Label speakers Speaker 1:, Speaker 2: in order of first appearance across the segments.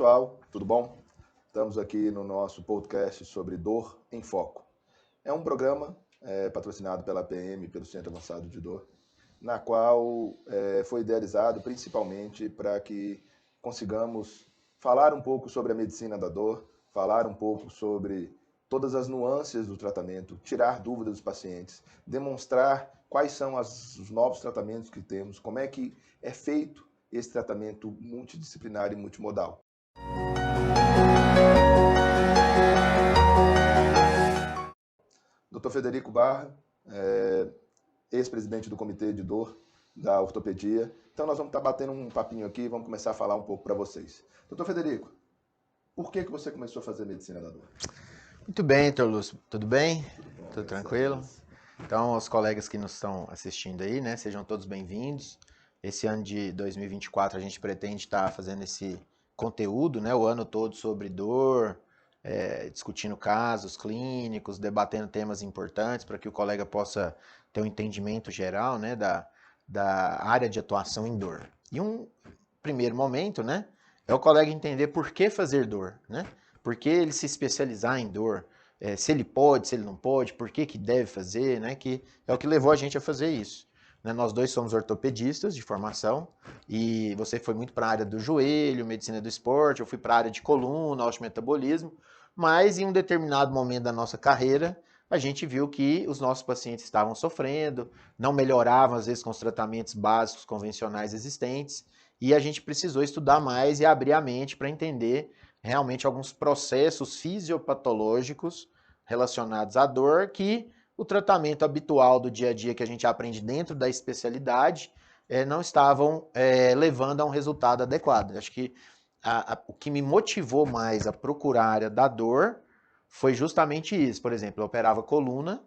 Speaker 1: Pessoal, tudo bom? Estamos aqui no nosso podcast sobre dor em foco. É um programa patrocinado pela PM, pelo Centro Avançado de Dor, na qual foi idealizado principalmente para que consigamos falar um pouco sobre a medicina da dor, falar um pouco sobre todas as nuances do tratamento, tirar dúvidas dos pacientes, demonstrar quais são os novos tratamentos que temos, como é que é feito esse tratamento multidisciplinar e multimodal. Dr. Federico Barra, ex-presidente do Comitê de Dor da Ortopedia. Então nós vamos estar batendo um papinho aqui e vamos começar a falar um pouco para vocês. Dr. Federico, por que você começou a fazer medicina da dor?
Speaker 2: Muito bem, Dr. Lúcio. Tudo bem?
Speaker 1: Bom,
Speaker 2: Tudo tranquilo?
Speaker 1: Deus.
Speaker 2: Então, os colegas que nos estão assistindo aí, né, sejam todos bem-vindos. Esse ano de 2024 a gente pretende estar fazendo esse conteúdo, né, o ano todo sobre dor, discutindo casos clínicos, debatendo temas importantes para que o colega possa ter um entendimento geral, né, da área de atuação em dor. E um primeiro momento, né, é o colega entender por que fazer dor, né? Por que ele se especializar em dor, se ele pode, se ele não pode, por que deve fazer, né? Que é o que levou a gente a fazer isso. Né? Nós dois somos ortopedistas de formação e você foi muito para a área do joelho, medicina do esporte, eu fui para a área de coluna, osteometabolismo, mas em um determinado momento da nossa carreira, a gente viu que os nossos pacientes estavam sofrendo, não melhoravam às vezes com os tratamentos básicos convencionais existentes, e a gente precisou estudar mais e abrir a mente para entender realmente alguns processos fisiopatológicos relacionados à dor que o tratamento habitual do dia a dia que a gente aprende dentro da especialidade não estavam levando a um resultado adequado. Acho que o que me motivou mais a procurar a área da dor foi justamente isso. Por exemplo, eu operava coluna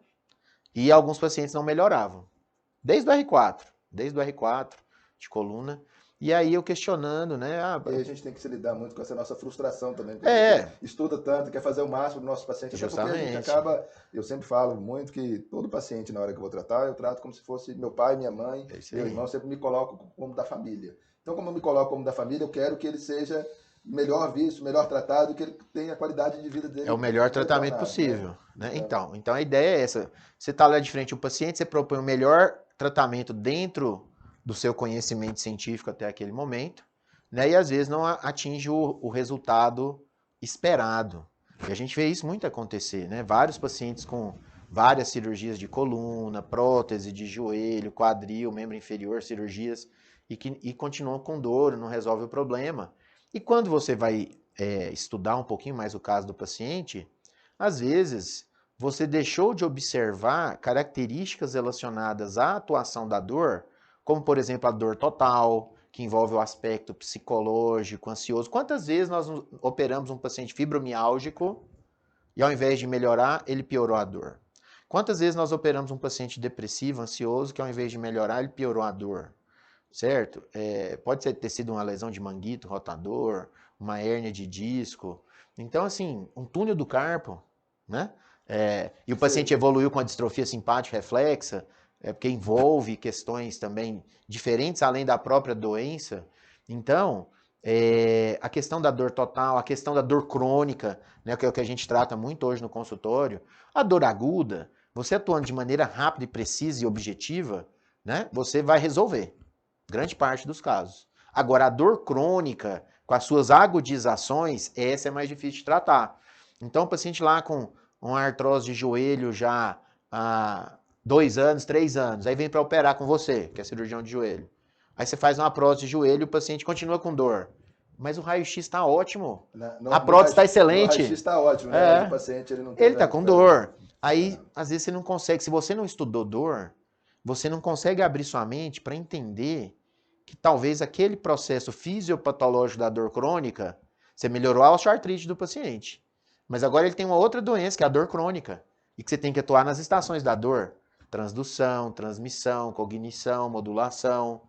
Speaker 2: e alguns pacientes não melhoravam. Desde o R4 de coluna. E aí eu questionando, né?
Speaker 1: E aí a gente tem que se lidar muito com essa nossa frustração também, porque a
Speaker 2: É,
Speaker 1: gente estuda tanto, quer fazer o máximo do nosso paciente, até porque a gente
Speaker 2: justamente.
Speaker 1: acaba, eu sempre falo muito que todo paciente, na hora que eu vou tratar, eu trato como se fosse meu pai, minha mãe,
Speaker 2: É isso
Speaker 1: meu
Speaker 2: aí.
Speaker 1: irmão, eu sempre me coloco como da família. Então, como eu me coloco como da família, eu quero que ele seja melhor visto, melhor tratado, que ele tenha a qualidade de vida dele
Speaker 2: É o melhor tratamento
Speaker 1: retornado, né?
Speaker 2: possível, né? Então a ideia é essa. Você está lá de frente ao paciente, você propõe o melhor tratamento dentro do seu conhecimento científico até aquele momento, né? E às vezes não atinge o resultado esperado. E a gente vê isso muito acontecer, né? Vários pacientes com várias cirurgias de coluna, prótese de joelho, quadril, membro inferior, cirurgias, e continuam com dor, não resolve o problema. E quando você vai estudar um pouquinho mais o caso do paciente, às vezes você deixou de observar características relacionadas à atuação da dor, como por exemplo a dor total, que envolve o aspecto psicológico, ansioso. Quantas vezes nós operamos um paciente fibromiálgico e ao invés de melhorar, ele piorou a dor? Quantas vezes nós operamos um paciente depressivo, ansioso, que ao invés de melhorar, ele piorou a dor? Certo? Pode ter sido uma lesão de manguito rotador, uma hérnia de disco. Então, assim, um túnel do carpo, né? E o paciente evoluiu com a distrofia simpática reflexa, porque envolve questões também diferentes além da própria doença. Então, a questão da dor total, a questão da dor crônica, né, que é o que a gente trata muito hoje no consultório, a dor aguda, você atuando de maneira rápida e precisa e objetiva, né, você vai resolver grande parte dos casos. Agora, a dor crônica, com as suas agudizações, essa é mais difícil de tratar. Então, o paciente lá com uma artrose de joelho já há 2 anos, 3 anos, aí vem para operar com você, que é cirurgião de joelho. Aí você faz uma prótese de joelho e o paciente continua com dor. Mas o raio-x está ótimo. A prótese está
Speaker 1: No raio-x
Speaker 2: excelente.
Speaker 1: está ótimo, né? Mas o paciente ele não
Speaker 2: Ele
Speaker 1: teve a
Speaker 2: está com
Speaker 1: recuperação.
Speaker 2: dor. Aí, às vezes, você não consegue. Se você não estudou dor, você não consegue abrir sua mente para entender que talvez aquele processo fisiopatológico da dor crônica, você melhorou a osteoartrite do paciente. Mas agora ele tem uma outra doença, que é a dor crônica. E que você tem que atuar nas estações da dor. Transdução, transmissão, cognição, modulação.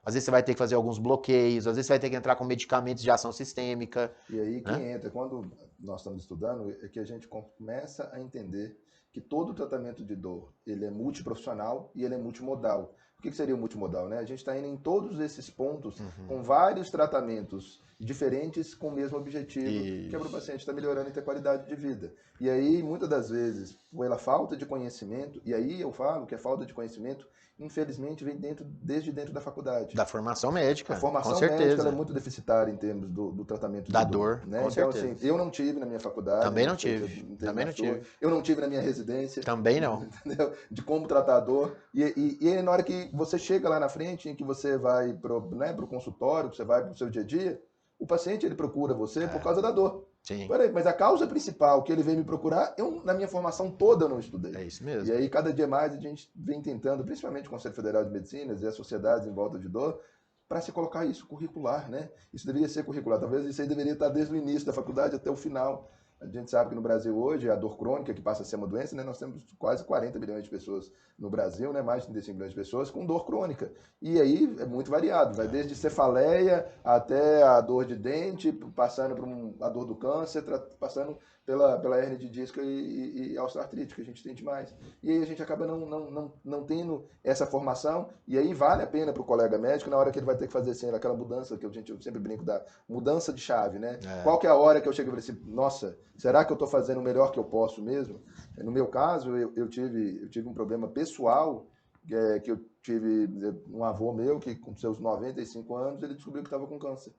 Speaker 2: Às vezes você vai ter que fazer alguns bloqueios, às vezes você vai ter que entrar com medicamentos de ação sistêmica.
Speaker 1: E aí que
Speaker 2: Né?
Speaker 1: entra, quando nós estamos estudando, é que a gente começa a entender que todo tratamento de dor, ele é multiprofissional e ele é multimodal. O que seria o multimodal? Né? A gente está indo em todos esses pontos com vários tratamentos diferentes com o mesmo objetivo, que é para o paciente estar melhorando e ter qualidade de vida. E aí, muitas das vezes, pela falta de conhecimento, e aí eu falo que a falta de conhecimento, infelizmente, vem desde dentro da faculdade.
Speaker 2: Da formação médica,
Speaker 1: A formação
Speaker 2: com
Speaker 1: médica
Speaker 2: certeza.
Speaker 1: ela é muito deficitária em termos do tratamento
Speaker 2: Da
Speaker 1: de
Speaker 2: dor,
Speaker 1: né?
Speaker 2: com
Speaker 1: Então,
Speaker 2: certeza.
Speaker 1: assim, eu não tive na minha faculdade.
Speaker 2: Também não tive. Também não tive.
Speaker 1: Eu não tive na minha residência.
Speaker 2: Também não.
Speaker 1: Entendeu? De como tratar a dor. E aí, na hora que você chega lá na frente, em que você vai pro consultório, que você vai pro seu dia a dia, o paciente ele procura você por causa da dor.
Speaker 2: Sim.
Speaker 1: Peraí, mas a causa principal que ele veio me procurar, na minha formação toda eu não estudei.
Speaker 2: É isso mesmo.
Speaker 1: E aí, cada dia mais, a gente vem tentando, principalmente o Conselho Federal de Medicina e as sociedades em volta de dor, para se colocar isso curricular, né? Isso deveria ser curricular. Talvez isso aí deveria estar desde o início da faculdade até o final. A gente sabe que no Brasil hoje, a dor crônica, que passa a ser uma doença, né? Nós temos quase 40 milhões de pessoas no Brasil, né? Mais de 35 milhões de pessoas com dor crônica. E aí é muito variado, vai desde cefaleia até a dor de dente, passando por a dor do câncer, passando pela hernia de disco e osteoartrite, que a gente tem demais. E aí a gente acaba não tendo essa formação, e aí vale a pena para o colega médico, na hora que ele vai ter que fazer assim, aquela mudança, que eu sempre brinco da mudança de chave, né? Qual que é a hora que eu chego e falei assim, nossa, será que eu estou fazendo o melhor que eu posso mesmo? No meu caso, eu tive um problema pessoal, que eu tive um avô meu, que com seus 95 anos, ele descobriu que estava com câncer.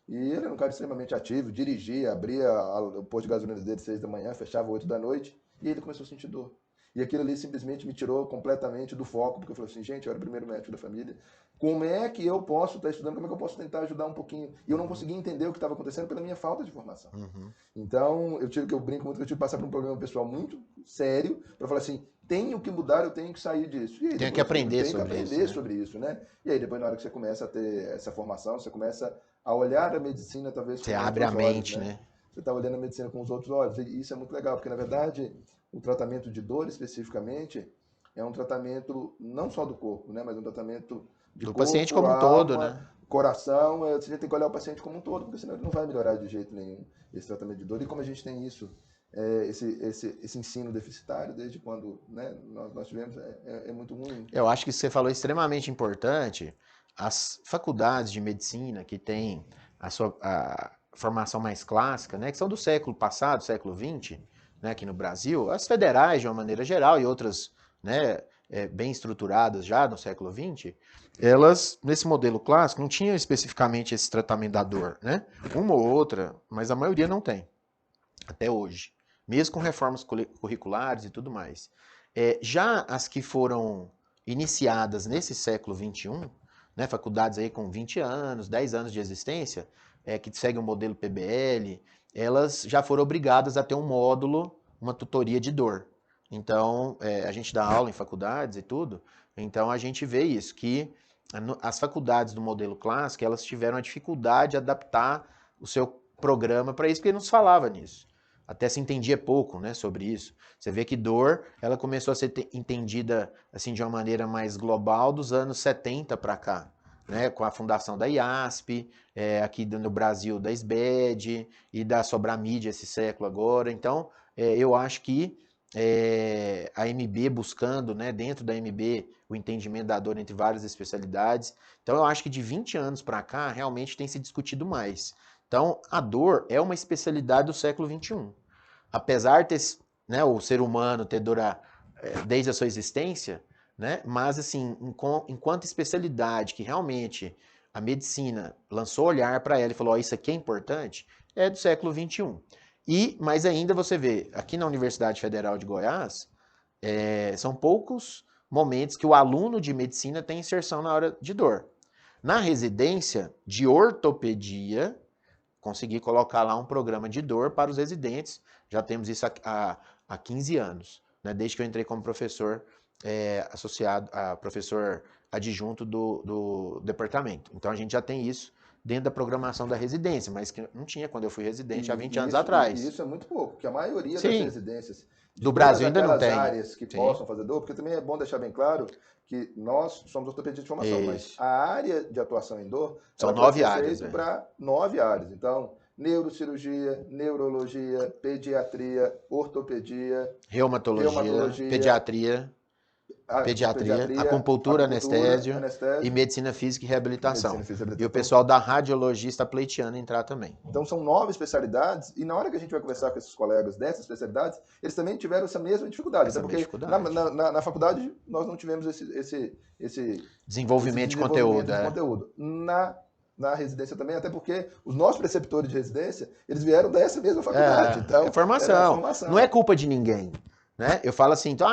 Speaker 1: E ele era um cara extremamente ativo, dirigia, abria o posto de gasolina dele às 6 da manhã, fechava 8 da noite, e ele começou a sentir dor. E aquilo ali simplesmente me tirou completamente do foco, porque eu falei assim, gente, eu era o primeiro médico da família, como é que eu posso estar estudando, como é que eu posso tentar ajudar um pouquinho? E eu não conseguia entender o que estava acontecendo pela minha falta de formação. Então, eu brinco muito que eu tive que passar por um problema pessoal muito sério, para falar assim, tenho que mudar, eu tenho que sair disso. E aí,
Speaker 2: Tenho que aprender
Speaker 1: sobre isso, né? E aí, depois, na hora que você começa a ter essa formação, você começa a olhar a medicina, talvez, com
Speaker 2: você abre a mente,
Speaker 1: olhos,
Speaker 2: né?
Speaker 1: Você está olhando a medicina com os outros olhos. E isso é muito legal, porque, na verdade, o tratamento de dor, especificamente, é um tratamento não só do corpo, né? Mas um tratamento do corpo,
Speaker 2: paciente como um
Speaker 1: alma,
Speaker 2: todo, né?
Speaker 1: Coração. Você tem que olhar o paciente como um todo, porque senão ele não vai melhorar de jeito nenhum esse tratamento de dor. E como a gente tem isso, esse ensino deficitário, desde quando, né, nós tivemos, é muito ruim.
Speaker 2: Eu acho que isso que você falou é extremamente importante. As faculdades de medicina que têm a formação mais clássica, né, que são do século passado, século XX, né, aqui no Brasil, as federais de uma maneira geral e outras, né, bem estruturadas já no século XX, elas, nesse modelo clássico, não tinham especificamente esse tratamento da dor, né? Uma ou outra, mas a maioria não tem, até hoje. Mesmo com reformas curriculares e tudo mais. Já as que foram iniciadas nesse século XXI, né, faculdades aí com 20 anos, 10 anos de existência, que seguem o modelo PBL, elas já foram obrigadas a ter um módulo, uma tutoria de dor. Então, a gente dá aula em faculdades e tudo, então a gente vê isso, que as faculdades do modelo clássico, elas tiveram a dificuldade de adaptar o seu programa para isso, porque não se falava nisso. Até se entendia pouco, né, sobre isso. Você vê que dor, ela começou a ser entendida assim de uma maneira mais global dos anos 70 para cá, né, com a fundação da IASP, aqui no Brasil da SBED e da Sobramídia esse século agora. Então, eu acho que a MB buscando, né, dentro da MB, o entendimento da dor entre várias especialidades. Então, eu acho que de 20 anos para cá, realmente tem se discutido mais. Então, a dor é uma especialidade do século XXI. Apesar de ter, né, o ser humano ter dor desde a sua existência, né, mas assim, enquanto especialidade que realmente a medicina lançou olhar para ela e falou, isso aqui é importante, é do século XXI. Mas ainda você vê, aqui na Universidade Federal de Goiás, são poucos momentos que o aluno de medicina tem inserção na hora de dor. Na residência de ortopedia, consegui colocar lá um programa de dor para os residentes. Já temos isso há 15 anos, né? Desde que eu entrei como professor associado a professor adjunto do departamento. Então a gente já tem isso dentro da programação da residência, mas que não tinha quando eu fui residente há 20 anos atrás.
Speaker 1: E isso é muito pouco, porque a maioria das residências
Speaker 2: do Brasil ainda não tem.
Speaker 1: Áreas que possam fazer dor, porque também é bom deixar bem claro que nós somos ortopedistas de formação, mas a área de atuação em dor
Speaker 2: são 9 áreas.
Speaker 1: Para 9 áreas. Então, neurocirurgia, neurologia, pediatria, ortopedia,
Speaker 2: reumatologia, pediatria. Pediatria, acupuntura, anestésio e medicina física e reabilitação. E o pessoal da radiologia está pleiteando entrar também.
Speaker 1: Então são 9 especialidades e na hora que a gente vai conversar com esses colegas dessas especialidades, eles também tiveram essa mesma dificuldade. Até porque na faculdade nós não tivemos esse
Speaker 2: desenvolvimento de conteúdo.
Speaker 1: Na residência também, até porque os nossos preceptores de residência, eles vieram dessa mesma faculdade. Então,
Speaker 2: é formação. Não é culpa de ninguém. Né? Eu falo assim, então,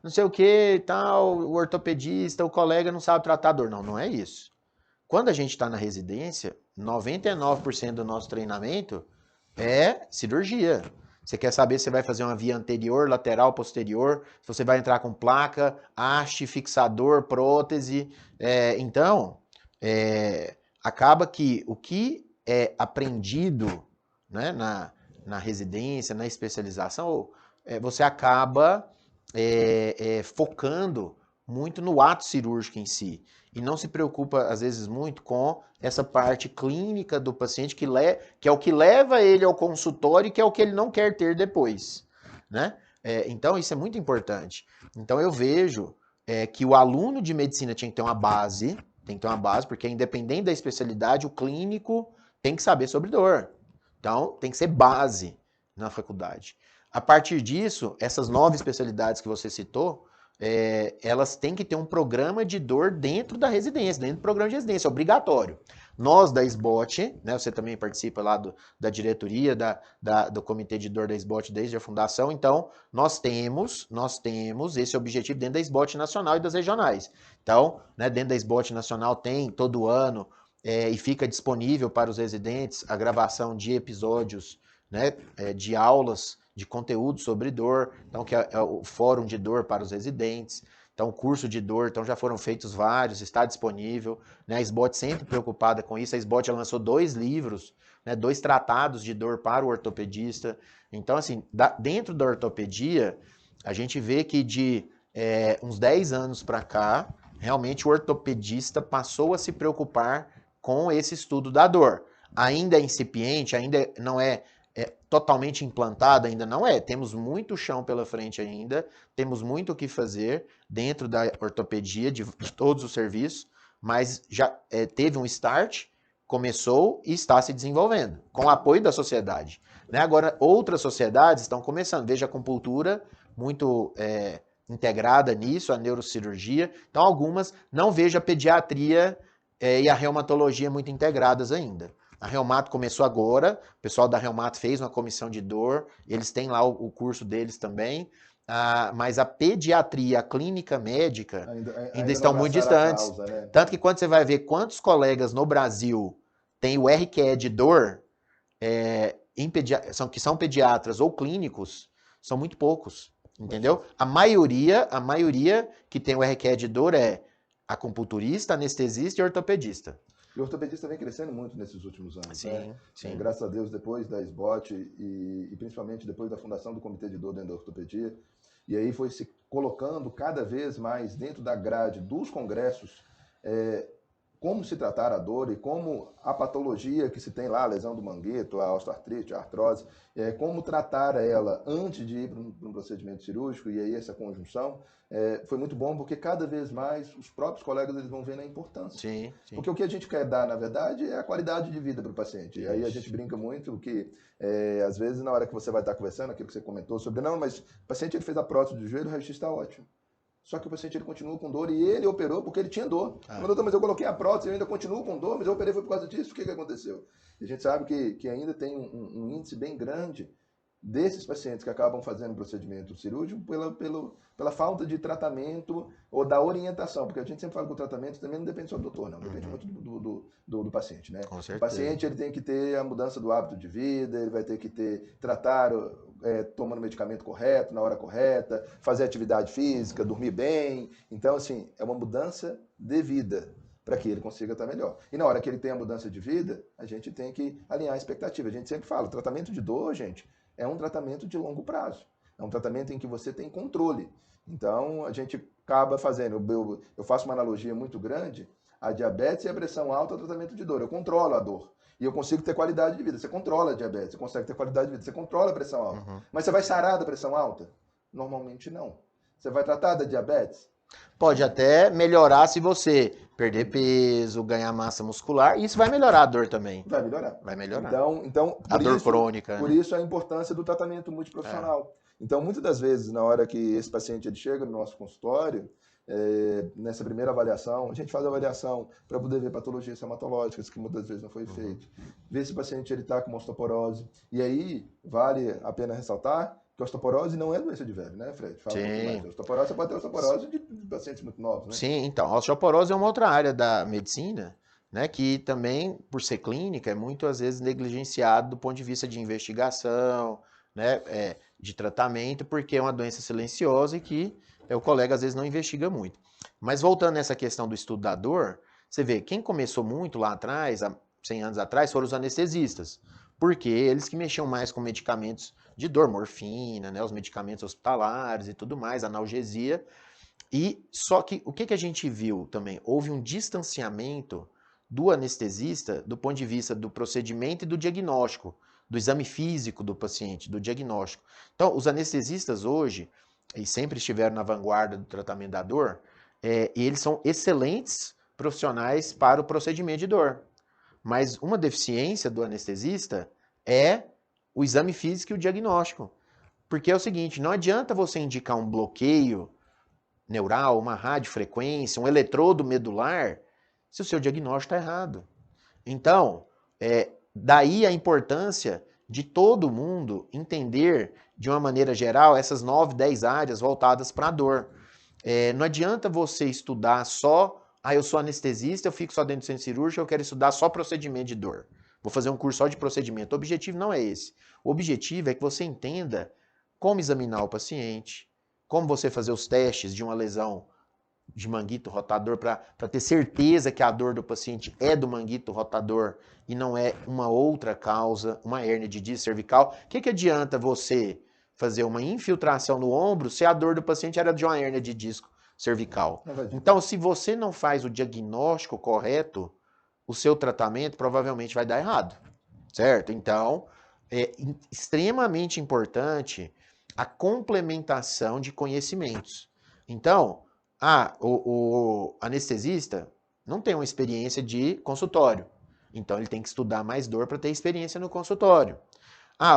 Speaker 2: não sei o que, tal, o ortopedista, o colega não sabe tratar dor. Não, não é isso. Quando a gente está na residência, 99% do nosso treinamento é cirurgia. Você quer saber se você vai fazer uma via anterior, lateral, posterior, se você vai entrar com placa, haste, fixador, prótese. Então, acaba que o que é aprendido, né, na residência, na especialização, você acaba focando muito no ato cirúrgico em si. E não se preocupa, às vezes, muito com essa parte clínica do paciente, que é o que leva ele ao consultório e que é o que ele não quer ter depois. Né? Então, isso é muito importante. Então, eu vejo que o aluno de medicina tinha que ter uma base, porque independente da especialidade, o clínico tem que saber sobre dor. Então, tem que ser base na faculdade. A partir disso, essas 9 especialidades que você citou, elas têm que ter um programa de dor dentro da residência, dentro do programa de residência, obrigatório. Nós da SBOT, né, você também participa lá da diretoria, do comitê de dor da SBOT desde a fundação, então nós temos esse objetivo dentro da SBOT nacional e das regionais. Então, né, dentro da SBOT nacional tem todo ano e fica disponível para os residentes a gravação de episódios, né, de aulas de conteúdo sobre dor, então que é o fórum de dor para os residentes, então o curso de dor, então já foram feitos vários, está disponível, né? A SBOT sempre preocupada com isso, a SBOT lançou 2 livros, né, 2 tratados de dor para o ortopedista, então assim, dentro da ortopedia, a gente vê que de uns 10 anos para cá, realmente o ortopedista passou a se preocupar com esse estudo da dor, ainda é incipiente, ainda não é totalmente implantado, ainda não é. Temos muito chão pela frente ainda, temos muito o que fazer dentro da ortopedia, de todos os serviços, mas já teve um start, começou e está se desenvolvendo, com o apoio da sociedade. Né? Agora, outras sociedades estão começando. Veja a acupuntura, muito integrada nisso, a neurocirurgia. Então, algumas, não vejo a pediatria e a reumatologia muito integradas ainda. A Reumato começou agora, o pessoal da Reumato fez uma comissão de dor, eles têm lá o curso deles também, mas a pediatria, a clínica médica, ainda estão muito distantes. Causa, né? Tanto que quando você vai ver quantos colegas no Brasil têm o RQE de dor, que são pediatras ou clínicos, são muito poucos, entendeu? A maioria que tem o RQE de dor é acupunturista, anestesista e ortopedista.
Speaker 1: E o ortopedista vem crescendo muito nesses últimos anos.
Speaker 2: Sim,
Speaker 1: né?
Speaker 2: sim.
Speaker 1: Graças a Deus, depois da SBOT e principalmente depois da fundação do Comitê de Dor dentro da ortopedia, e aí foi se colocando cada vez mais dentro da grade dos congressos como se tratar a dor e como a patologia que se tem lá, a lesão do mangueto, a osteoartrite, a artrose, como tratar ela antes de ir para um procedimento cirúrgico, e aí essa conjunção foi muito bom, porque cada vez mais os próprios colegas eles vão vendo a importância.
Speaker 2: Sim, sim.
Speaker 1: Porque o que a gente quer dar, na verdade, é a qualidade de vida para o paciente. E aí a gente brinca muito que, às vezes, na hora que você vai estar conversando, aquilo que você comentou sobre, não, mas o paciente ele fez a prótese do joelho, o raio-x está ótimo. Só que o paciente ele continua com dor e ele operou porque ele tinha dor. Doutor, mas eu coloquei a prótese e eu ainda continuo com dor, mas eu operei foi por causa disso. O que aconteceu? E a gente sabe que ainda tem um índice bem grande desses pacientes que acabam fazendo procedimento cirúrgico pela falta de tratamento ou da orientação. Porque a gente sempre fala que o tratamento também não depende só do doutor, não. Depende muito do paciente, né?
Speaker 2: Com certeza.
Speaker 1: O paciente ele tem que ter a mudança do hábito de vida, ele vai ter que tratar tomando o medicamento correto, na hora correta, fazer atividade física, dormir bem. Então, assim, é uma mudança de vida para que ele consiga estar melhor. E na hora que ele tem a mudança de vida, a gente tem que alinhar a expectativa. A gente sempre fala, o tratamento de dor, gente, é um tratamento de longo prazo. É um tratamento em que você tem controle. Então, a gente acaba fazendo, eu faço uma analogia muito grande, a diabetes e a pressão alta é o tratamento de dor. Eu controlo a dor. E eu consigo ter qualidade de vida. Você controla a diabetes, você consegue ter qualidade de vida, você controla a pressão alta. Mas você vai sarar da pressão alta? Normalmente não. Você vai tratar da diabetes?
Speaker 2: Pode até melhorar se você perder peso, ganhar massa muscular, isso vai melhorar a dor também.
Speaker 1: Vai melhorar.
Speaker 2: Vai melhorar.
Speaker 1: Então
Speaker 2: A dor crônica,
Speaker 1: por
Speaker 2: né?
Speaker 1: isso a importância do tratamento multiprofissional. Então, muitas das vezes, na hora que esse paciente ele chega no nosso consultório, nessa primeira avaliação, a gente faz a avaliação para poder ver patologias hematológicas, que muitas vezes não foi feito. Ver se o paciente está com osteoporose. E aí, vale a pena ressaltar que a osteoporose não é doença de velho, né, Fred? Fala um pouquinho mais. A osteoporose, você pode ter osteoporose de pacientes muito novos, né?
Speaker 2: Sim, então, a osteoporose é uma outra área da medicina, né, que também, por ser clínica, é muito, às vezes, negligenciado do ponto de vista de investigação, né, de tratamento, porque é uma doença silenciosa e que o colega, às vezes, não investiga muito. Mas voltando nessa questão do estudo da dor, você vê, quem começou muito lá atrás, há 100 anos atrás, foram os anestesistas, porque eles que mexiam mais com medicamentos de dor, morfina, né, os medicamentos hospitalares e tudo mais, analgesia. E só que o que a gente viu também? Houve um distanciamento do anestesista do ponto de vista do procedimento e do diagnóstico, do exame físico do paciente, do diagnóstico. Então, os anestesistas hoje, e sempre estiveram na vanguarda do tratamento da dor, eles são excelentes profissionais para o procedimento de dor. Mas uma deficiência do anestesista é o exame físico e o diagnóstico. Porque é o seguinte, não adianta você indicar um bloqueio neural, uma radiofrequência, um eletrodo medular, se o seu diagnóstico está errado. Então, daí a importância de todo mundo entender, de uma maneira geral, essas 9, 10 áreas voltadas para a dor. Não adianta você estudar só, eu sou anestesista, eu fico só dentro do centro cirúrgico, eu quero estudar só procedimento de dor. Vou fazer um curso só de procedimento. O objetivo não é esse. O objetivo é que você entenda como examinar o paciente, como você fazer os testes de uma lesão de manguito rotador para ter certeza que a dor do paciente é do manguito rotador e não é uma outra causa, uma hérnia de disco cervical. O que adianta você fazer uma infiltração no ombro se a dor do paciente era de uma hérnia de disco cervical? Então, se você não faz o diagnóstico correto, o seu tratamento provavelmente vai dar errado, certo? Então, é extremamente importante a complementação de conhecimentos. Então, o anestesista não tem uma experiência de consultório. Então, ele tem que estudar mais dor para ter experiência no consultório.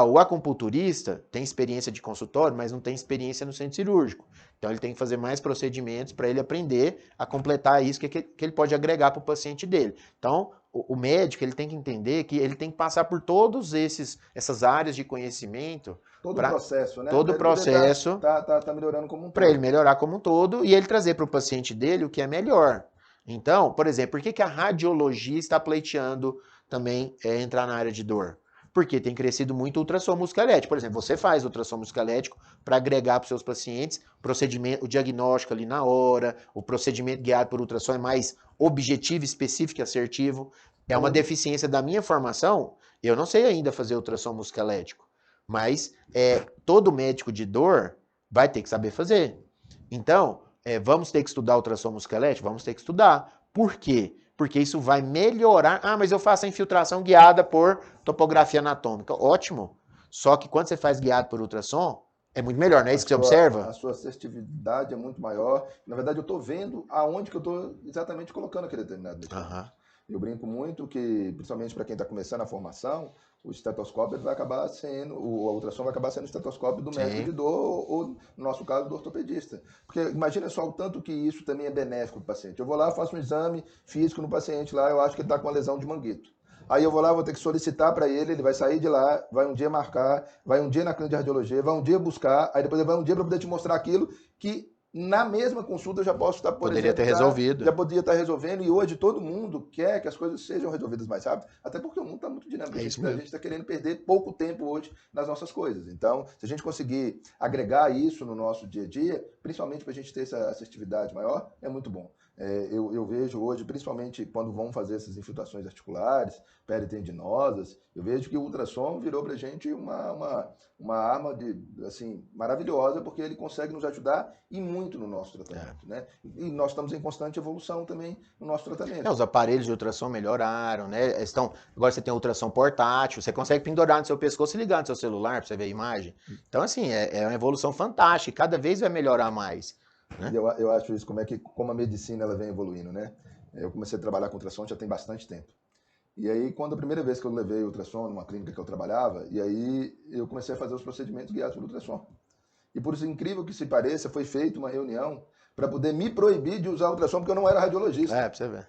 Speaker 2: O acupunturista tem experiência de consultório, mas não tem experiência no centro cirúrgico. Então, ele tem que fazer mais procedimentos para ele aprender a completar isso que ele pode agregar para o paciente dele. Então, o médico ele tem que entender que ele tem que passar por todas essas áreas de conhecimento.
Speaker 1: Todo o processo, né?
Speaker 2: Todo o processo.
Speaker 1: Tá melhorando como um todo.
Speaker 2: Para ele melhorar como um todo e ele trazer para o paciente dele o que é melhor. Então, por exemplo, por que a radiologia está pleiteando também entrar na área de dor? Porque tem crescido muito o ultrassom musculoesquelético. Por exemplo, você faz ultrassom musculoesquelético para agregar para os seus pacientes procedimento, o diagnóstico ali na hora, o procedimento guiado por ultrassom é mais objetivo, específico e assertivo. É uma deficiência da minha formação. Eu não sei ainda fazer ultrassom musculoesquelético, mas todo médico de dor vai ter que saber fazer. Então, vamos ter que estudar ultrassom musculoesquelético? Vamos ter que estudar. Por quê? Porque isso vai melhorar. Mas eu faço a infiltração guiada por topografia anatômica. Ótimo. Só que quando você faz guiado por ultrassom, é muito melhor, não é isso que você observa?
Speaker 1: A sua assertividade é muito maior. Na verdade, eu estou vendo aonde que eu estou exatamente colocando aquele determinado medicamento. Eu brinco muito que, principalmente para quem está começando a formação, o estetoscópio vai acabar sendo, o ultrassom vai acabar sendo o estetoscópio do médico de dor, ou, no nosso caso, do ortopedista. Porque imagina só o tanto que isso também é benéfico para o paciente. Eu vou lá, faço um exame físico no paciente lá, eu acho que ele está com uma lesão de manguito. Aí eu vou lá, vou ter que solicitar para ele vai sair de lá, vai um dia marcar, vai um dia na clínica de radiologia, vai um dia buscar, aí depois ele vai um dia para poder te mostrar aquilo que na mesma consulta eu já posso estar,
Speaker 2: poderia ter resolvido.
Speaker 1: Já poderia estar resolvendo, e hoje todo mundo quer que as coisas sejam resolvidas mais rápido, até porque o mundo está muito dinâmico. A gente está querendo perder pouco tempo hoje nas nossas coisas. Então, se a gente conseguir agregar isso no nosso dia a dia, principalmente para a gente ter essa assertividade maior, é muito bom. Eu vejo hoje, principalmente quando vão fazer essas infiltrações articulares, peritendinosas, eu vejo que o ultrassom virou para a gente uma arma assim, maravilhosa, porque ele consegue nos ajudar e muito no nosso tratamento. Né? E nós estamos em constante evolução também no nosso tratamento.
Speaker 2: Os aparelhos de ultrassom melhoraram, né? Agora você tem ultrassom portátil, você consegue pendurar no seu pescoço e ligar no seu celular para você ver a imagem. Então, assim, é uma evolução fantástica, cada vez vai melhorar mais. né?
Speaker 1: Eu acho isso, como a medicina ela vem evoluindo, né? Eu comecei a trabalhar com ultrassom já tem bastante tempo. E aí, quando a primeira vez que eu levei o ultrassom numa clínica que eu trabalhava, e aí eu comecei a fazer os procedimentos guiados pelo ultrassom. E por isso incrível que se pareça, foi feita uma reunião para poder me proibir de usar o ultrassom, porque eu não era radiologista.
Speaker 2: Pra você ver.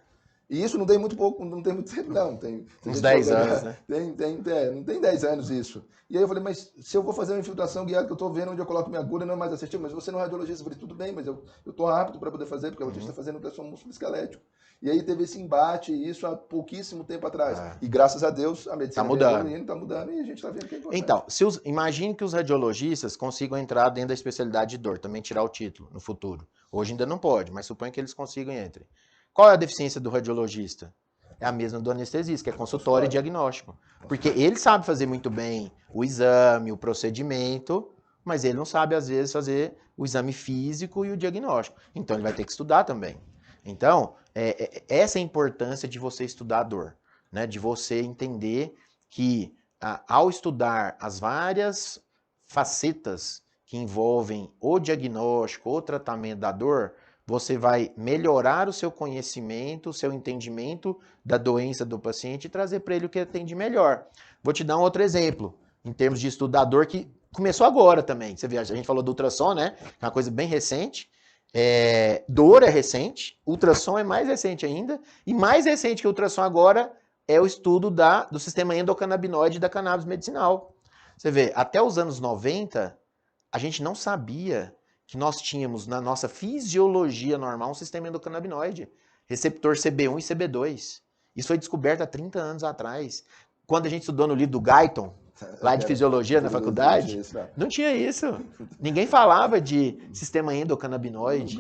Speaker 1: E isso não tem muito pouco, não tem muito tempo, não. Se a
Speaker 2: Uns
Speaker 1: gente for
Speaker 2: 10 anos,
Speaker 1: pegar,
Speaker 2: né?
Speaker 1: não tem 10 anos isso. E aí eu falei, mas se eu vou fazer uma infiltração guiada, que eu estou vendo onde eu coloco minha agulha, não é mais assertivo, mas você não é radiologista. Eu falei, tudo bem, mas eu estou apto para poder fazer, porque a gente está fazendo ultrassom músculo-esquelético. E aí teve esse embate, isso há pouquíssimo tempo atrás. E graças a Deus, a medicina vem evoluindo, está mudando, e a gente está vendo que é importante.
Speaker 2: Então, imagine que os radiologistas consigam entrar dentro da especialidade de dor, também tirar o título no futuro. Hoje ainda não pode, mas suponho que eles consigam entrar. Qual é a deficiência do radiologista? É a mesma do anestesista, que é consultório e diagnóstico. Porque ele sabe fazer muito bem o exame, o procedimento, mas ele não sabe, às vezes, fazer o exame físico e o diagnóstico. Então, ele vai ter que estudar também. Então, essa é a importância de você estudar a dor, né? De você entender que, ao estudar as várias facetas que envolvem o diagnóstico, o tratamento da dor, você vai melhorar o seu conhecimento, o seu entendimento da doença do paciente e trazer para ele o que atende melhor. Vou te dar um outro exemplo, em termos de estudo da dor, que começou agora também. Você vê, a gente falou do ultrassom, né? É uma coisa bem recente. Dor é recente, ultrassom é mais recente ainda, e mais recente que o ultrassom agora é o estudo do sistema endocannabinoide da cannabis medicinal. Você vê, até os anos 90, a gente não sabia que nós tínhamos na nossa fisiologia normal um sistema endocannabinoide, receptor CB1 e CB2. Isso foi descoberto há 30 anos atrás. Quando a gente estudou no livro do Guyton, lá de fisiologia na faculdade, não tinha isso. Ninguém falava de sistema endocannabinoide.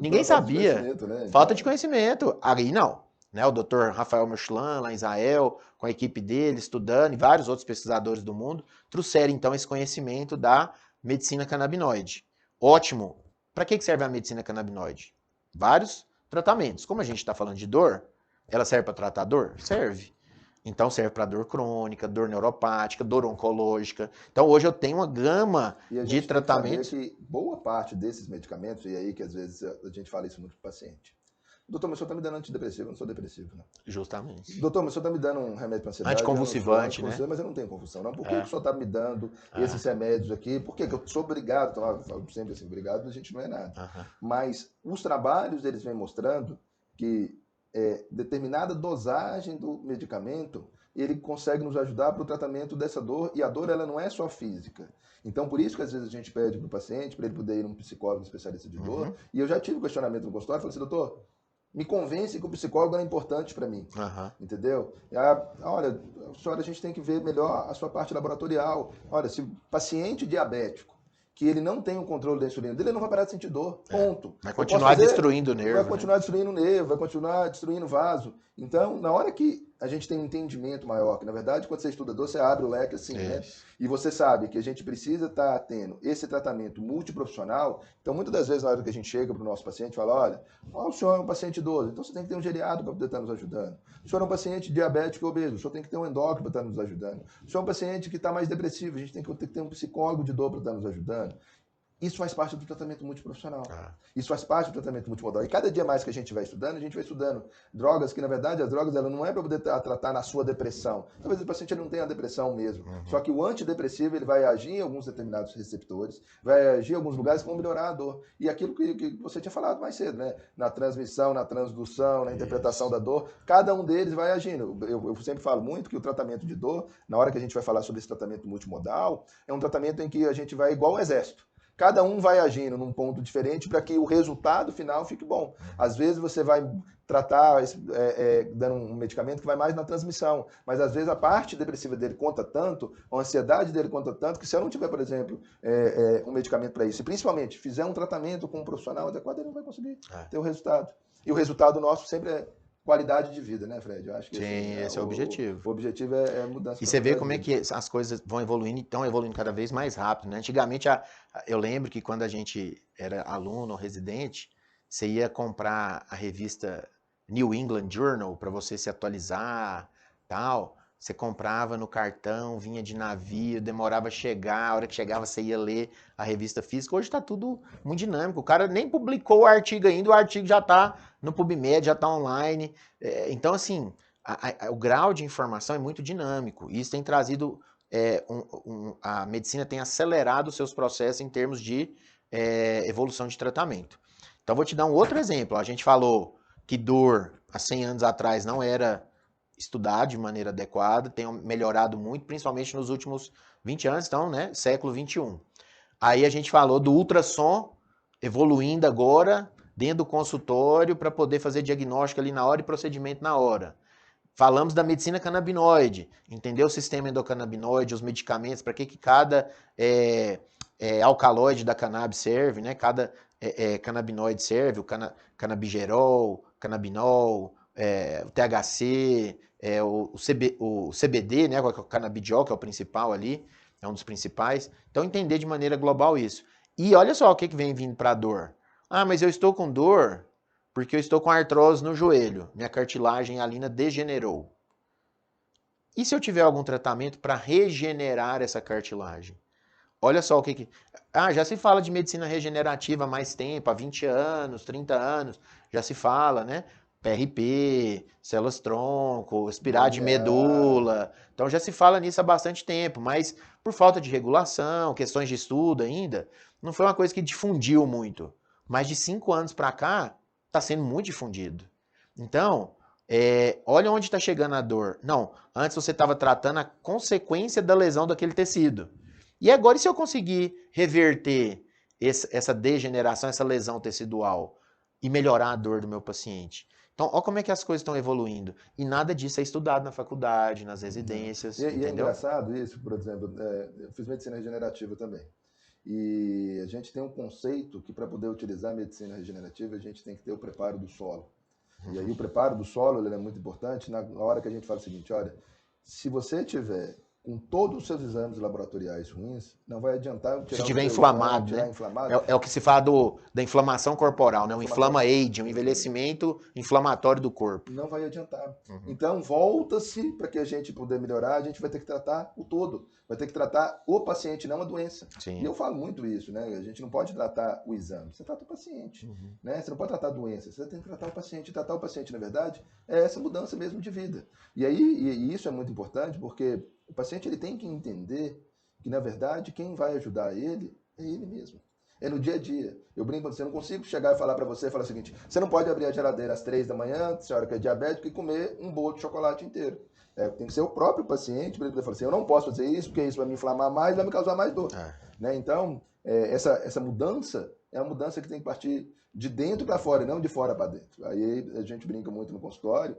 Speaker 2: Ninguém sabia. Falta de conhecimento. Aí não. Né, o Dr. Rafael Mechlan, lá em Israel, com a equipe dele, estudando, e vários outros pesquisadores do mundo, trouxeram então esse conhecimento da medicina canabinoide. Ótimo. Para que serve a medicina canabinoide? Vários tratamentos. Como a gente está falando de dor, ela serve para tratar dor? Serve. Então serve para dor crônica, dor neuropática, dor oncológica. Então hoje eu tenho uma gama de tratamentos.
Speaker 1: E a gente tem que saber que boa parte desses medicamentos, e aí que às vezes a gente fala isso muito para o paciente. Doutor, mas o senhor está me dando antidepressivo, eu não sou depressivo, não.
Speaker 2: Justamente.
Speaker 1: Doutor, mas o senhor está me dando um remédio para ansiedade.
Speaker 2: Anticonvulsivante, né?
Speaker 1: Mas eu não tenho convulsão, não. Por que o senhor está me dando esses remédios aqui? Por que eu sou obrigado? Eu falo sempre assim, obrigado, a gente não é nada. Mas os trabalhos, eles vêm mostrando que determinada dosagem do medicamento, ele consegue nos ajudar para o tratamento dessa dor, e a dor ela não é só física. Então, por isso que às vezes a gente pede para o paciente, para ele poder ir num psicólogo especialista de dor, e eu já tive questionamento no consultório, falei assim, doutor, me convence que o psicólogo é importante para mim, entendeu? Olha, senhora, a gente tem que ver melhor a sua parte laboratorial. Olha, se o paciente diabético, que ele não tem o controle da insulina dele, ele não vai parar de sentir dor, ponto.
Speaker 2: Vai continuar destruindo o nervo.
Speaker 1: Vai continuar destruindo o nervo, vai continuar destruindo o vaso. Então, na hora que a gente tem um entendimento maior, que na verdade, quando você estuda dor, você abre o leque assim, né? E você sabe que a gente precisa estar tendo esse tratamento multiprofissional. Então, muitas das vezes, na hora que a gente chega para o nosso paciente e fala, olha, o senhor é um paciente idoso, então você tem que ter um geriatra para poder estar nos ajudando. O senhor é um paciente diabético e obeso, o senhor tem que ter um endócrino para estar nos ajudando. O senhor é um paciente que está mais depressivo, a gente tem que ter um psicólogo de dor para estar nos ajudando. Isso faz parte do tratamento multiprofissional. Isso faz parte do tratamento multimodal. E cada dia mais que a gente vai estudando drogas que, na verdade, as drogas ela não é para poder tratar na sua depressão. Talvez o paciente não tenha a depressão mesmo. Só que o antidepressivo ele vai agir em alguns determinados receptores, vai agir em alguns lugares que vão melhorar a dor. E aquilo que você tinha falado mais cedo, né? Na transmissão, na transdução, na interpretação da dor, cada um deles vai agindo. Eu sempre falo muito que o tratamento de dor, na hora que a gente vai falar sobre esse tratamento multimodal, é um tratamento em que a gente vai igual ao exército. Cada um vai agindo num ponto diferente para que o resultado final fique bom. Às vezes você vai tratar dando um medicamento que vai mais na transmissão, mas às vezes a parte depressiva dele conta tanto, a ansiedade dele conta tanto, que se eu não tiver, por exemplo, um medicamento para isso, e principalmente fizer um tratamento com um profissional adequado, ele não vai conseguir ter o resultado. E o resultado nosso sempre é qualidade de vida, né, Fred? Eu acho que
Speaker 2: esse é o objetivo.
Speaker 1: O objetivo é mudança.
Speaker 2: E você vê como é que as coisas vão evoluindo e estão evoluindo cada vez mais rápido, né? Antigamente, eu lembro que quando a gente era aluno ou residente, você ia comprar a revista New England Journal para você se atualizar, tal. você comprava no cartão, vinha de navio, demorava a chegar, a hora que chegava você ia ler a revista física. Hoje está tudo muito dinâmico. O cara nem publicou o artigo ainda, o artigo já está no PubMed, já está online. Então, assim, o grau de informação é muito dinâmico. E isso tem trazido, a medicina tem acelerado os seus processos em termos de evolução de tratamento. Então, vou te dar um outro exemplo. A gente falou que dor, há 100 anos atrás, não era estudado de maneira adequada, tem melhorado muito, principalmente nos últimos 20 anos, então, né, século 21. Aí a gente falou do ultrassom evoluindo agora dentro do consultório para poder fazer diagnóstico ali na hora e procedimento na hora. Falamos da medicina canabinoide, entendeu o sistema endocannabinoide, os medicamentos, para que cada alcaloide da cannabis serve, né? Cada canabinoide serve, o canabigerol, canabinol, o THC, o CBD, né? O canabidiol, que é o principal ali, é um dos principais. Então, entender de maneira global isso. E olha só o que vem vindo para a dor. Ah, mas eu estou com dor porque eu estou com artrose no joelho, minha cartilagem hialina degenerou. E se eu tiver algum tratamento para regenerar essa cartilagem? Olha só o que... já se fala de medicina regenerativa há mais tempo, há 20 anos, 30 anos, já se fala, né? PRP, células-tronco, espirar de medula. Então já se fala nisso há bastante tempo, mas por falta de regulação, questões de estudo ainda, não foi uma coisa que difundiu muito. Mas de 5 anos para cá, está sendo muito difundido. Então, olha onde está chegando a dor. Não, antes você estava tratando a consequência da lesão daquele tecido. E agora, e se eu conseguir reverter essa degeneração, essa lesão tecidual e melhorar a dor do meu paciente? Então, olha como é que as coisas estão evoluindo. E nada disso é estudado na faculdade, nas residências,
Speaker 1: E
Speaker 2: entendeu?
Speaker 1: é engraçado isso, por exemplo, eu fiz medicina regenerativa também. E a gente tem um conceito que para poder utilizar a medicina regenerativa, a gente tem que ter o preparo do solo. E aí o preparo do solo ele é muito importante na hora que a gente fala o seguinte, olha, se você tiver com todos os seus exames laboratoriais ruins, não vai adiantar tirar
Speaker 2: se tiver
Speaker 1: o seu
Speaker 2: inflamado,
Speaker 1: exame,
Speaker 2: né?
Speaker 1: inflamado.
Speaker 2: É o que se fala da inflamação corporal, né? O inflama-age, um envelhecimento inflamatório do corpo.
Speaker 1: Não vai adiantar. Então, volta-se para que a gente poder melhorar, a gente vai ter que tratar o todo. Vai ter que tratar o paciente, não a doença.
Speaker 2: Sim.
Speaker 1: E eu falo muito isso, né? A gente não pode tratar o exame, você trata o paciente. Né? Você não pode tratar a doença, você tem que tratar o paciente. E tratar o paciente, na verdade, é essa mudança mesmo de vida. E aí, e isso é muito importante, porque o paciente ele tem que entender que, na verdade, quem vai ajudar ele é ele mesmo. É no dia a dia. Eu brinco com você, eu não consigo chegar e falar para você, falar o seguinte, você não pode abrir a geladeira às 3 da manhã, senhora que é diabética, e comer um bolo de chocolate inteiro. Tem que ser o próprio paciente para ele poder falar assim, eu não posso fazer isso, porque isso vai me inflamar mais, vai me causar mais dor. Né? Então, essa mudança é uma mudança que tem que partir de dentro para fora, e não de fora para dentro. Aí a gente brinca muito no consultório,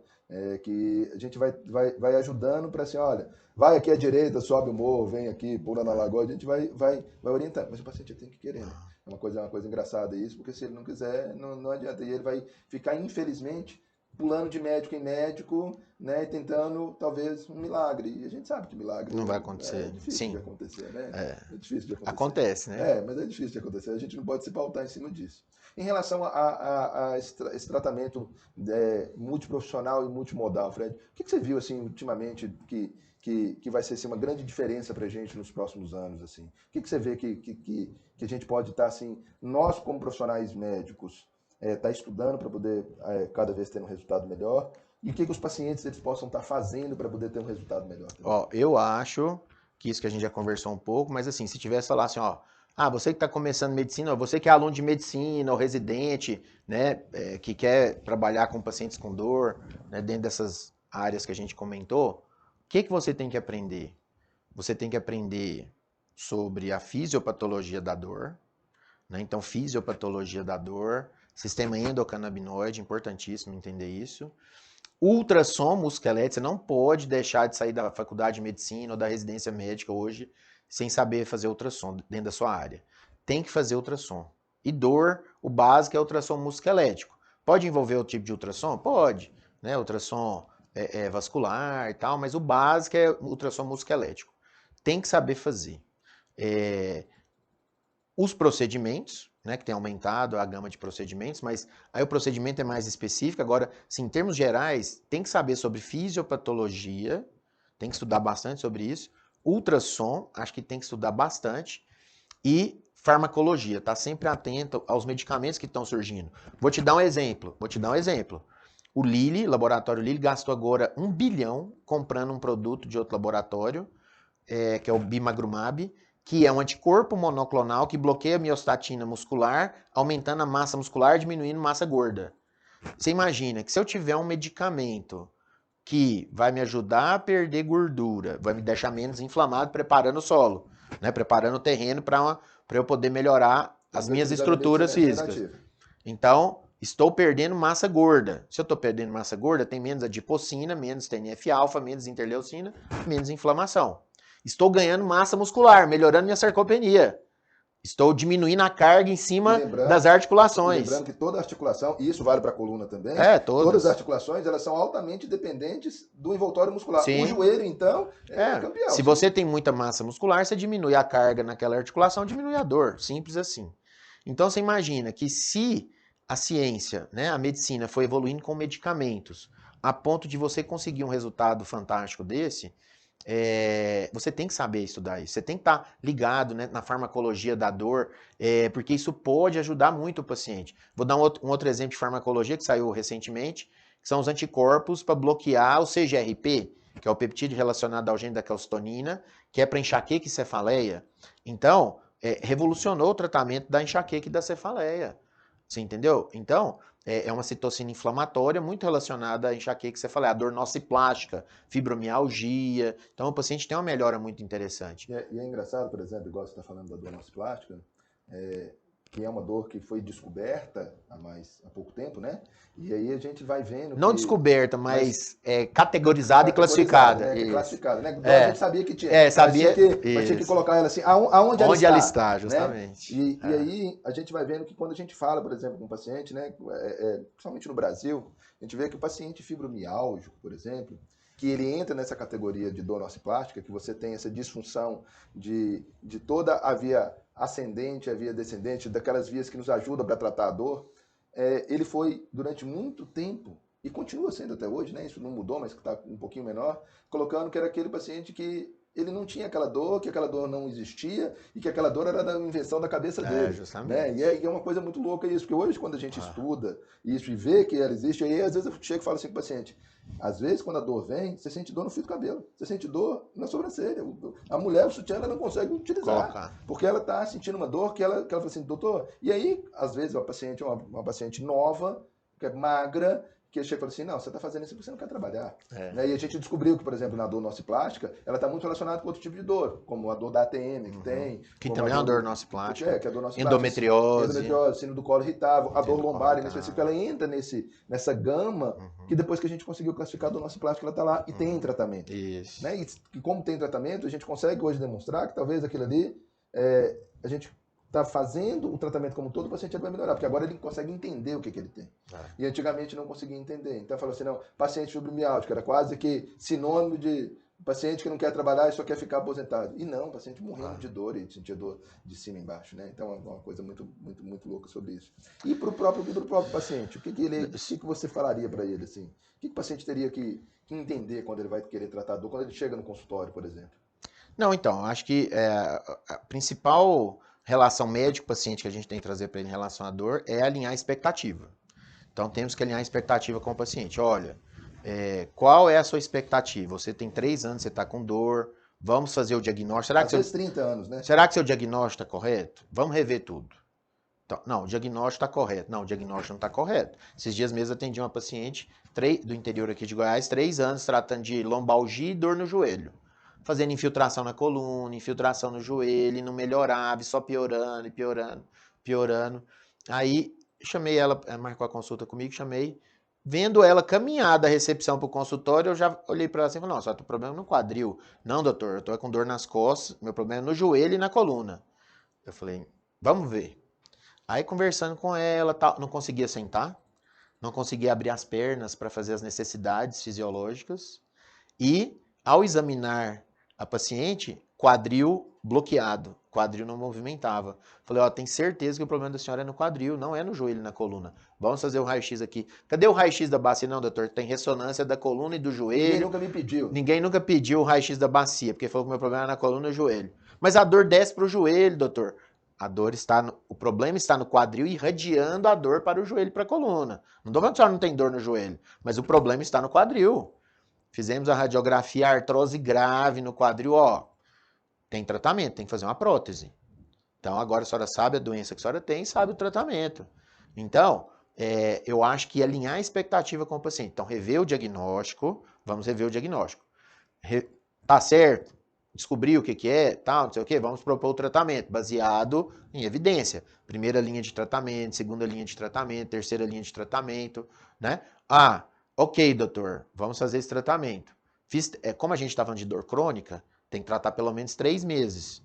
Speaker 1: que a gente vai ajudando para assim, olha, vai aqui à direita, sobe o morro, vem aqui, pula na lagoa, a gente vai orientando. Mas o paciente tem que querer, né? É uma coisa engraçada isso, porque se ele não quiser, não adianta. E ele vai ficar, infelizmente, pulando de médico em médico, né, tentando, talvez, um milagre. E a gente sabe que milagre
Speaker 2: não vai acontecer.
Speaker 1: É difícil de acontecer, né? É difícil de acontecer.
Speaker 2: Acontece, né?
Speaker 1: Mas é difícil de acontecer. A gente não pode se pautar em cima disso. Em relação a esse tratamento multiprofissional e multimodal, Fred, o que você viu, assim, ultimamente, que vai ser assim, uma grande diferença para a gente nos próximos anos? Assim? O que você vê que a gente pode estar, assim, nós como profissionais médicos, tá estudando para poder cada vez ter um resultado melhor? E o que os pacientes eles possam estar fazendo para poder ter um resultado melhor?
Speaker 2: Eu acho que isso que a gente já conversou um pouco, mas assim, se tivesse falar assim, você que está começando medicina, você que é aluno de medicina ou residente, né, que quer trabalhar com pacientes com dor, né, dentro dessas áreas que a gente comentou, o que você tem que aprender? Você tem que aprender sobre a fisiopatologia da dor, né? Então, fisiopatologia da dor, sistema endocannabinoide, importantíssimo entender isso. Ultrassom musculoesquelético, você não pode deixar de sair da faculdade de medicina ou da residência médica hoje sem saber fazer ultrassom dentro da sua área. Tem que fazer ultrassom. E dor, o básico é ultrassom musculoesquelético. Pode envolver outro tipo de ultrassom? Pode, né? Ultrassom vascular e tal, mas o básico é ultrassom musculoesquelético. Tem que saber fazer. Os procedimentos, né, que tem aumentado a gama de procedimentos, mas aí o procedimento é mais específico. Agora, sim, em termos gerais, tem que saber sobre fisiopatologia, tem que estudar bastante sobre isso. Ultrassom, acho que tem que estudar bastante. E farmacologia, tá sempre atento aos medicamentos que estão surgindo. Vou te dar um exemplo. O Lilly, laboratório Lilly, gastou agora 1 bilhão comprando um produto de outro laboratório, que é o Bimagrumab, que é um anticorpo monoclonal que bloqueia a miostatina muscular, aumentando a massa muscular, diminuindo massa gorda. Você imagina que se eu tiver um medicamento que vai me ajudar a perder gordura, vai me deixar menos inflamado, preparando o solo, né? Preparando o terreno para eu poder melhorar as minhas estruturas físicas. Então, estou perdendo massa gorda. Se eu estou perdendo massa gorda, tem menos adipocina, menos TNF-alfa, menos interleucina, menos inflamação. Estou ganhando massa muscular, melhorando minha sarcopenia. Estou diminuindo a carga em cima das articulações.
Speaker 1: Lembrando que toda articulação, e isso vale para a coluna também, todas as articulações elas são altamente dependentes do envoltório muscular.
Speaker 2: Sim.
Speaker 1: O joelho, então, é campeão.
Speaker 2: Se você tem muita massa muscular, você diminui a carga naquela articulação, diminui a dor. Simples assim. Então você imagina que se a ciência, né, a medicina foi evoluindo com medicamentos, a ponto de você conseguir um resultado fantástico desse, você tem que saber estudar isso. Você tem que estar ligado, né, na farmacologia da dor, porque isso pode ajudar muito o paciente. Vou dar um outro exemplo de farmacologia que saiu recentemente, que são os anticorpos para bloquear o CGRP, que é o peptídeo relacionado ao gene da calcitonina, que é para enxaqueca e cefaleia. Então, revolucionou o tratamento da enxaqueca e da cefaleia. Você entendeu? Então, é uma citocina inflamatória muito relacionada à enxaqueca e cefaleia, a dor nociplástica, fibromialgia. Então, o paciente tem uma melhora muito interessante.
Speaker 1: E é engraçado, por exemplo, igual você está falando da dor nociplástica, que é uma dor que foi descoberta há pouco tempo, né? E aí a gente vai vendo...
Speaker 2: Não descoberta, mas categorizada e classificada.
Speaker 1: Né? Classificada, né? A gente sabia que tinha.
Speaker 2: Sabia.
Speaker 1: Mas tinha que colocar ela assim, aonde
Speaker 2: ela está, justamente.
Speaker 1: Né? E aí a gente vai vendo que quando a gente fala, por exemplo, com um paciente, né? Principalmente no Brasil, a gente vê que o paciente fibromiálgico, por exemplo, que ele entra nessa categoria de dor nociplástica, que você tem essa disfunção de toda a via ascendente, a via descendente, daquelas vias que nos ajudam para tratar a dor, ele foi durante muito tempo, e continua sendo até hoje, né? Isso não mudou, mas está um pouquinho menor, colocando que era aquele paciente que ele não tinha aquela dor, que aquela dor não existia, e que aquela dor era da invenção da cabeça dele.
Speaker 2: Justamente.
Speaker 1: Né? E é uma coisa muito louca isso, porque hoje quando a gente estuda isso e vê que ela existe, aí às vezes eu chego e falo assim com o paciente, às vezes quando a dor vem, você sente dor no fio do cabelo, você sente dor na sobrancelha. A mulher, o sutiã, ela não consegue utilizar, porque ela está sentindo uma dor que ela fala assim, doutor, e aí às vezes uma paciente nova, que é magra, que chega e fala assim, não, você está fazendo isso porque você não quer trabalhar. Né? E a gente descobriu que, por exemplo, na dor nociplástica, ela está muito relacionada com outro tipo de dor, como a dor da ATM, que tem.
Speaker 2: Que também é uma dor nociplástica.
Speaker 1: Que é a dor nociplástica.
Speaker 2: Endometriose,
Speaker 1: síndrome do colo irritável, a dor lombar, em específico, ela entra nessa gama que depois que a gente conseguiu classificar a dor nociplástica, ela está lá e tem tratamento.
Speaker 2: Isso.
Speaker 1: Né? E como tem tratamento, a gente consegue hoje demonstrar que talvez aquilo ali, a gente está fazendo o tratamento como todo, o paciente vai melhorar, porque agora ele consegue entender o que ele tem. E antigamente não conseguia entender. Então falou assim, não, paciente fibromialgico, era quase que sinônimo de paciente que não quer trabalhar e só quer ficar aposentado. E não, o paciente morrendo de dor e sentia dor de cima e embaixo. Né? Então é uma coisa muito, muito, muito louca sobre isso. E para o próprio paciente, o que você falaria para ele? Assim? O que o paciente teria que entender quando ele vai querer tratar dor, quando ele chega no consultório, por exemplo?
Speaker 2: Não, então, acho que a principal relação médico-paciente que a gente tem que trazer para ele em relação à dor é alinhar a expectativa. Então, temos que alinhar a expectativa com o paciente. Olha, qual é a sua expectativa? Você tem 3 anos, você está com dor, vamos fazer o diagnóstico.
Speaker 1: Às vezes 30 anos, né?
Speaker 2: Será que seu diagnóstico está correto? Vamos rever tudo. Então, não, o diagnóstico está correto. Não, o diagnóstico não está correto. Esses dias mesmo atendi uma paciente do interior aqui de Goiás, 3 anos, tratando de lombalgia e dor no joelho. Fazendo infiltração na coluna, infiltração no joelho, e não melhorava, só piorando, piorando. Aí, chamei ela, marcou a consulta comigo, chamei. Vendo ela caminhar da recepção para o consultório, eu já olhei para ela assim e falei, não, só tem problema no quadril. Não, doutor, eu estou com dor nas costas, meu problema é no joelho e na coluna. Eu falei, vamos ver. Aí, conversando com ela, não conseguia sentar, não conseguia abrir as pernas para fazer as necessidades fisiológicas. E, ao examinar a paciente, quadril bloqueado, quadril não movimentava. Falei, ó, tem certeza que o problema da senhora é no quadril, não é no joelho e na coluna. Vamos fazer o raio-x aqui. Cadê o raio-x da bacia? Não, doutor, tem ressonância da coluna e do joelho.
Speaker 1: Ninguém nunca me pediu.
Speaker 2: Ninguém nunca pediu o raio-x da bacia, porque falou que o meu problema é na coluna e no joelho. Mas a dor desce pro joelho, doutor. A dor está o problema está no quadril irradiando a dor para o joelho e para a coluna. Não estou falando que a senhora não tem dor no joelho, mas o problema está no quadril. Fizemos a radiografia, artrose grave no quadril, ó. Tem tratamento, tem que fazer uma prótese. Então agora a senhora sabe a doença que a senhora tem e sabe o tratamento. Então, eu acho que alinhar a expectativa com o paciente. Então, rever o diagnóstico, vamos rever o diagnóstico. Tá certo? Descobriu o que é, tal, não sei o que, vamos propor o tratamento, baseado em evidência. Primeira linha de tratamento, segunda linha de tratamento, terceira linha de tratamento, né? Ah, ok, doutor, vamos fazer esse tratamento. Como a gente está falando de dor crônica, tem que tratar pelo menos 3 meses.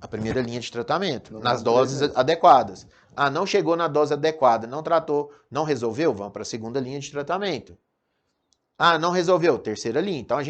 Speaker 2: A primeira linha de tratamento, nas doses adequadas. Ah, não chegou na dose adequada, não tratou, não resolveu, vamos para a segunda linha de tratamento. Ah, não resolveu, terceira linha. Então, a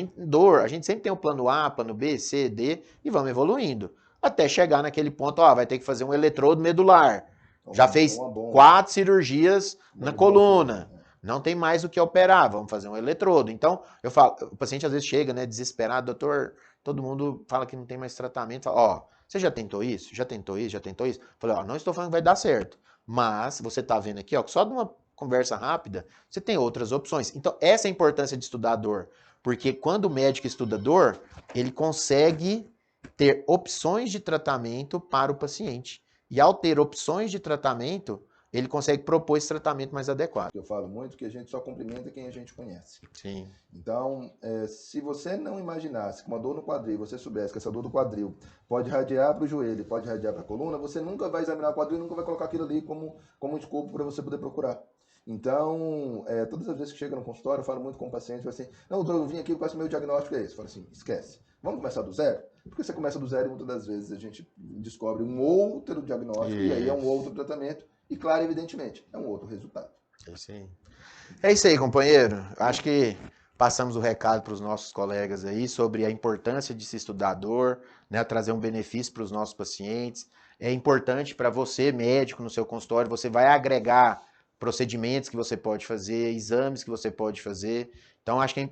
Speaker 2: gente sempre tem o plano A, plano B, C, D, e vamos evoluindo. Até chegar naquele ponto, ó, vai ter que fazer um eletrodo medular. Já fez 4 cirurgias na coluna. Não tem mais o que operar, vamos fazer um eletrodo. Então, eu falo, o paciente às vezes chega, né, desesperado, doutor, todo mundo fala que não tem mais tratamento. Fala, ó, você já tentou isso? Já tentou isso? Já tentou isso? Falei, ó, não estou falando que vai dar certo. Mas você tá vendo aqui, ó, que só de uma conversa rápida, você tem outras opções. Então, essa é a importância de estudar a dor. Porque quando o médico estuda dor, ele consegue ter opções de tratamento para o paciente. E ao ter opções de tratamento, ele consegue propor esse tratamento mais adequado.
Speaker 1: Eu falo muito que a gente só cumprimenta quem a gente conhece.
Speaker 2: Sim.
Speaker 1: Então, se você não imaginasse que uma dor no quadril, você soubesse que essa dor do quadril pode radiar para o joelho, pode radiar para a coluna, você nunca vai examinar o quadril e nunca vai colocar aquilo ali como um escopo para você poder procurar. Então, todas as vezes que chega no consultório, eu falo muito com o paciente, eu falo assim, não, doutor, eu vim aqui, qual é o meu diagnóstico é esse? Eu falo assim, esquece. Vamos começar do zero? Porque você começa do zero e muitas das vezes a gente descobre um outro diagnóstico e aí é um outro tratamento e, claro, evidentemente, é um outro resultado.
Speaker 2: É isso aí, companheiro. Acho que passamos o recado para os nossos colegas aí sobre a importância de se estudar a dor, né, trazer um benefício para os nossos pacientes. É importante para você, médico, no seu consultório, você vai agregar procedimentos que você pode fazer, exames que você pode fazer. Então, acho que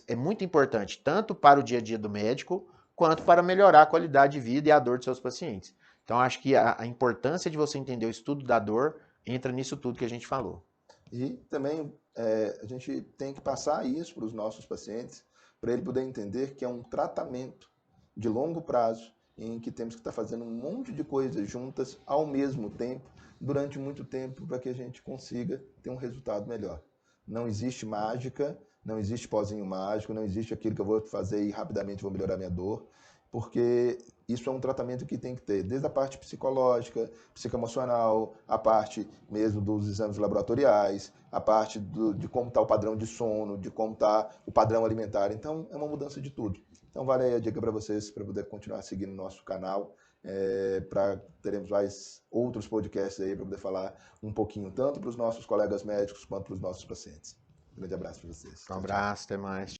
Speaker 2: é muito importante, tanto para o dia a dia do médico, quanto para melhorar a qualidade de vida e a dor dos seus pacientes. Então, acho que a importância de você entender o estudo da dor entra nisso tudo que a gente falou.
Speaker 1: E também a gente tem que passar isso para os nossos pacientes, para ele poder entender que é um tratamento de longo prazo, em que temos que estar fazendo um monte de coisas juntas ao mesmo tempo, durante muito tempo, para que a gente consiga ter um resultado melhor. Não existe mágica, não existe pozinho mágico, não existe aquilo que eu vou fazer e rapidamente vou melhorar minha dor, porque isso é um tratamento que tem que ter desde a parte psicológica, psicoemocional, a parte mesmo dos exames laboratoriais, a parte de como está o padrão de sono, de como está o padrão alimentar. Então, é uma mudança de tudo. Então, vale aí a dica para vocês, para poder continuar seguindo o nosso canal, para teremos mais outros podcasts aí, para poder falar um pouquinho, tanto para os nossos colegas médicos, quanto para os nossos pacientes. Um grande abraço para vocês.
Speaker 2: Um abraço, até mais.